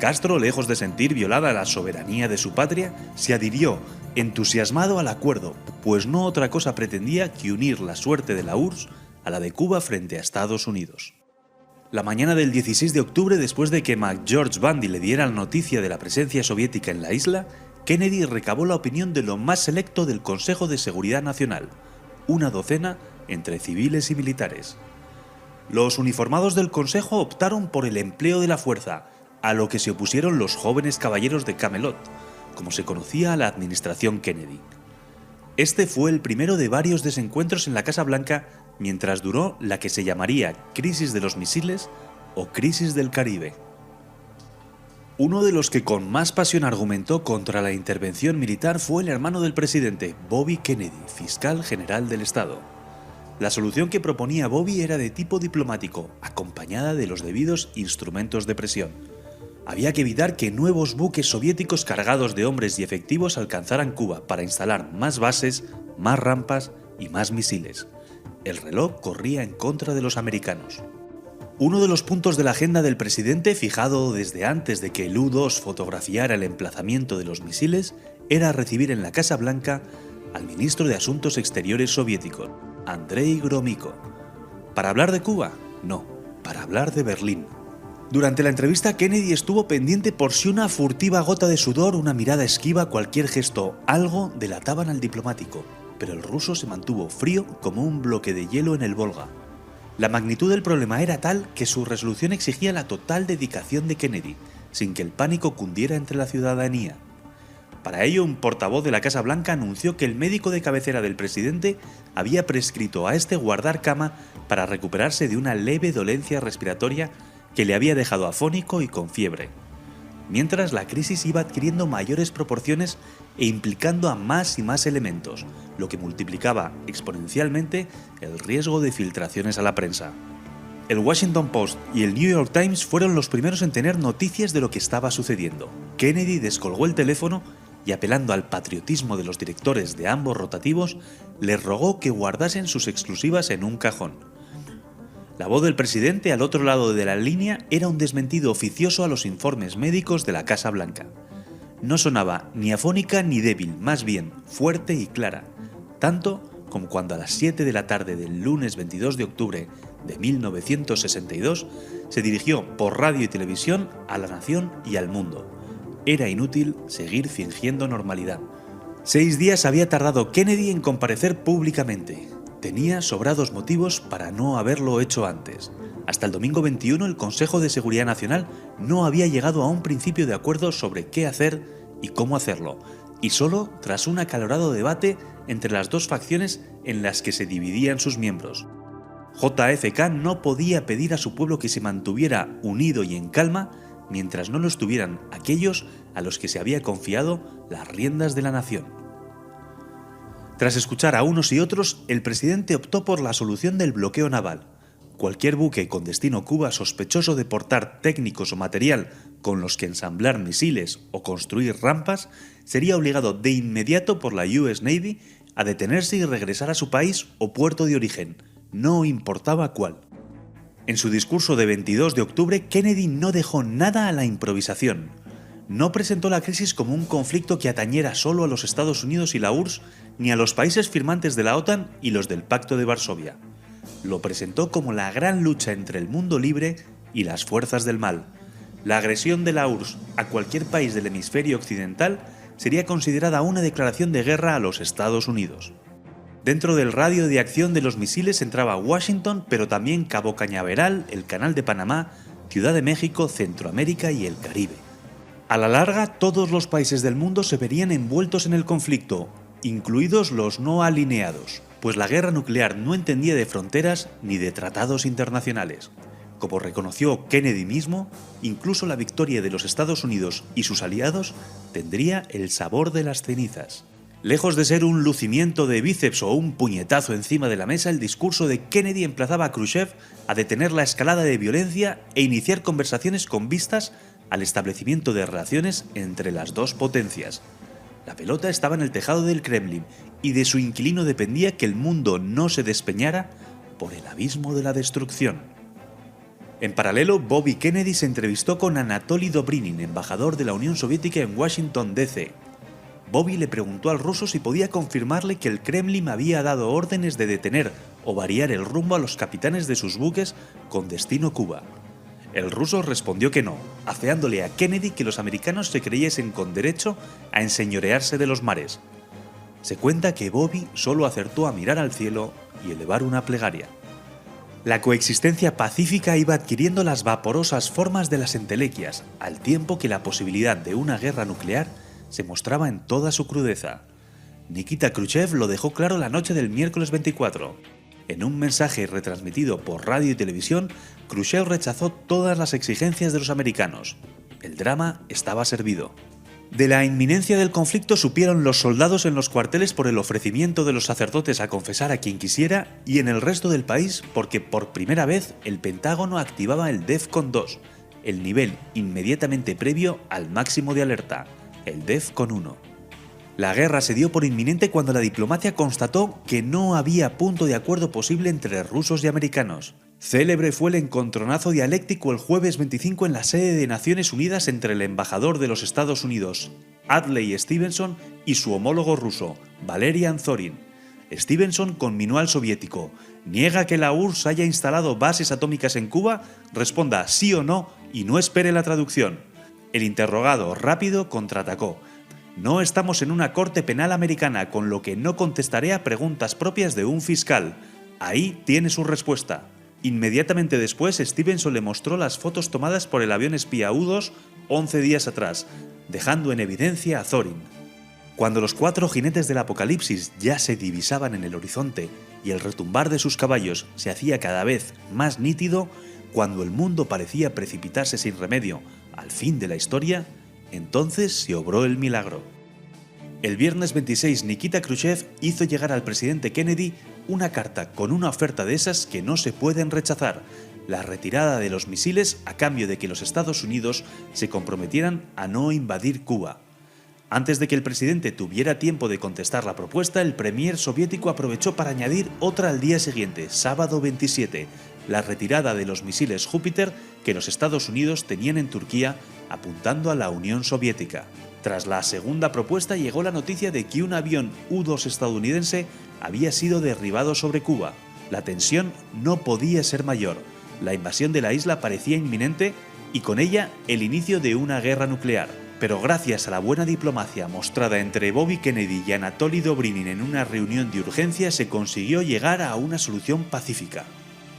S6: Castro, lejos de sentir violada la soberanía de su patria, se adhirió entusiasmado al acuerdo, pues no otra cosa pretendía que unir la suerte de la URSS a la de Cuba frente a Estados Unidos. La mañana del 16 de octubre, después de que McGeorge Bundy le diera la noticia de la presencia soviética en la isla, Kennedy recabó la opinión de lo más selecto del Consejo de Seguridad Nacional, una docena entre civiles y militares. Los uniformados del Consejo optaron por el empleo de la fuerza, a lo que se opusieron los jóvenes caballeros de Camelot, como se conocía a la administración Kennedy. Este fue el primero de varios desencuentros en la Casa Blanca mientras duró la que se llamaría Crisis de los Misiles o Crisis del Caribe. Uno de los que con más pasión argumentó contra la intervención militar fue el hermano del presidente, Bobby Kennedy, fiscal general del Estado. La solución que proponía Bobby era de tipo diplomático, acompañada de los debidos instrumentos de presión. Había que evitar que nuevos buques soviéticos cargados de hombres y efectivos alcanzaran Cuba para instalar más bases, más rampas y más misiles. El reloj corría en contra de los americanos. Uno de los puntos de la agenda del presidente, fijado desde antes de que el U-2 fotografiara el emplazamiento de los misiles, era recibir en la Casa Blanca al ministro de Asuntos Exteriores soviético, Andrei Gromyko. ¿Para hablar de Cuba? No, para hablar de Berlín. Durante la entrevista, Kennedy estuvo pendiente por si una furtiva gota de sudor, una mirada esquiva, cualquier gesto, algo delataban al diplomático, pero el ruso se mantuvo frío como un bloque de hielo en el Volga. La magnitud del problema era tal que su resolución exigía la total dedicación de Kennedy, sin que el pánico cundiera entre la ciudadanía. Para ello, un portavoz de la Casa Blanca anunció que el médico de cabecera del presidente había prescrito a este guardar cama para recuperarse de una leve dolencia respiratoria que le había dejado afónico y con fiebre. Mientras, la crisis iba adquiriendo mayores proporciones e implicando a más y más elementos, lo que multiplicaba exponencialmente el riesgo de filtraciones a la prensa. El Washington Post y el New York Times fueron los primeros en tener noticias de lo que estaba sucediendo. Kennedy descolgó el teléfono y, apelando al patriotismo de los directores de ambos rotativos, les rogó que guardasen sus exclusivas en un cajón. La voz del presidente al otro lado de la línea era un desmentido oficioso a los informes médicos de la Casa Blanca. No sonaba ni afónica ni débil, más bien fuerte y clara, tanto como cuando a las 7 de la tarde del lunes 22 de octubre de 1962 se dirigió por radio y televisión a la nación y al mundo. Era inútil seguir fingiendo normalidad. 6 días había tardado Kennedy en comparecer públicamente. Tenía sobrados motivos para no haberlo hecho antes. Hasta el domingo 21 el Consejo de Seguridad Nacional no había llegado a un principio de acuerdo sobre qué hacer y cómo hacerlo, y solo tras un acalorado debate entre las dos facciones en las que se dividían sus miembros. JFK no podía pedir a su pueblo que se mantuviera unido y en calma mientras no lo estuvieran aquellos a los que se había confiado las riendas de la nación. Tras escuchar a unos y otros, el presidente optó por la solución del bloqueo naval. Cualquier buque con destino Cuba sospechoso de portar técnicos o material con los que ensamblar misiles o construir rampas sería obligado de inmediato por la US Navy a detenerse y regresar a su país o puerto de origen, no importaba cuál. En su discurso de 22 de octubre, Kennedy no dejó nada a la improvisación. No presentó la crisis como un conflicto que atañera solo a los Estados Unidos y la URSS, ni a los países firmantes de la OTAN y los del Pacto de Varsovia. Lo presentó como la gran lucha entre el mundo libre y las fuerzas del mal. La agresión de la URSS a cualquier país del hemisferio occidental sería considerada una declaración de guerra a los Estados Unidos. Dentro del radio de acción de los misiles entraba Washington, pero también Cabo Cañaveral, el Canal de Panamá, Ciudad de México, Centroamérica y el Caribe. A la larga, todos los países del mundo se verían envueltos en el conflicto, incluidos los no alineados, pues la guerra nuclear no entendía de fronteras ni de tratados internacionales. Como reconoció Kennedy mismo, incluso la victoria de los Estados Unidos y sus aliados tendría el sabor de las cenizas. Lejos de ser un lucimiento de bíceps o un puñetazo encima de la mesa, el discurso de Kennedy emplazaba a Khrushchev a detener la escalada de violencia e iniciar conversaciones con vistas al establecimiento de relaciones entre las dos potencias. La pelota estaba en el tejado del Kremlin y de su inquilino dependía que el mundo no se despeñara por el abismo de la destrucción. En paralelo, Bobby Kennedy se entrevistó con Anatoly Dobrinin, embajador de la Unión Soviética en Washington, D.C. Bobby le preguntó al ruso si podía confirmarle que el Kremlin había dado órdenes de detener o variar el rumbo a los capitanes de sus buques con destino Cuba. El ruso respondió que no, afeándole a Kennedy que los americanos se creyesen con derecho a enseñorearse de los mares. Se cuenta que Bobby solo acertó a mirar al cielo y elevar una plegaria. La coexistencia pacífica iba adquiriendo las vaporosas formas de las entelequias, al tiempo que la posibilidad de una guerra nuclear se mostraba en toda su crudeza. Nikita Khrushchev lo dejó claro la noche del miércoles 24. En un mensaje retransmitido por radio y televisión, Khrushchev rechazó todas las exigencias de los americanos. El drama estaba servido. De la inminencia del conflicto supieron los soldados en los cuarteles por el ofrecimiento de los sacerdotes a confesar a quien quisiera y en el resto del país porque por primera vez el Pentágono activaba el DEFCON 2, el nivel inmediatamente previo al máximo de alerta, el DEFCON 1. La guerra se dio por inminente cuando la diplomacia constató que no había punto de acuerdo posible entre rusos y americanos. Célebre fue el encontronazo dialéctico el jueves 25 en la sede de Naciones Unidas entre el embajador de los Estados Unidos, Adlai Stevenson, y su homólogo ruso, Valerian Zorin. Stevenson conminó al soviético: ¿niega que la URSS haya instalado bases atómicas en Cuba? Responda sí o no y no espere la traducción. El interrogado rápido contraatacó: no estamos en una corte penal americana, con lo que no contestaré a preguntas propias de un fiscal. Ahí tiene su respuesta. Inmediatamente después, Stevenson le mostró las fotos tomadas por el avión espía U-2 11 días atrás, dejando en evidencia a Zorin. Cuando los 4 jinetes del apocalipsis ya se divisaban en el horizonte y el retumbar de sus caballos se hacía cada vez más nítido, cuando el mundo parecía precipitarse sin remedio al fin de la historia, entonces se obró el milagro. El viernes 26, Nikita Khrushchev hizo llegar al presidente Kennedy una carta con una oferta de esas que no se pueden rechazar: la retirada de los misiles a cambio de que los Estados Unidos se comprometieran a no invadir Cuba. Antes de que el presidente tuviera tiempo de contestar la propuesta, el premier soviético aprovechó para añadir otra al día siguiente, sábado 27, la retirada de los misiles Júpiter que los Estados Unidos tenían en Turquía apuntando a la Unión Soviética. Tras la segunda propuesta llegó la noticia de que un avión U-2 estadounidense había sido derribado sobre Cuba. La tensión no podía ser mayor. La invasión de la isla parecía inminente y con ella el inicio de una guerra nuclear. Pero gracias a la buena diplomacia mostrada entre Bobby Kennedy y Anatoly Dobrinin en una reunión de urgencia se consiguió llegar a una solución pacífica.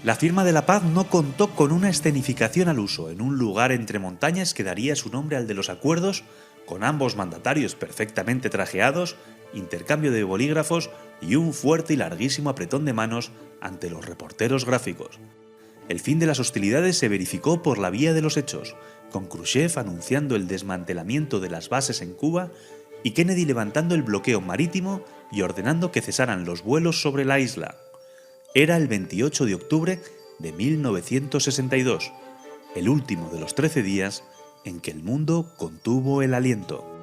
S6: La firma de la paz no contó con una escenificación al uso. En un lugar entre montañas que daría su nombre al de los acuerdos, con ambos mandatarios perfectamente trajeados, intercambio de bolígrafos y un fuerte y larguísimo apretón de manos ante los reporteros gráficos. El fin de las hostilidades se verificó por la vía de los hechos, con Khrushchev anunciando el desmantelamiento de las bases en Cuba y Kennedy levantando el bloqueo marítimo y ordenando que cesaran los vuelos sobre la isla. Era el 28 de octubre de 1962, el último de los 13 días en que el mundo contuvo el aliento.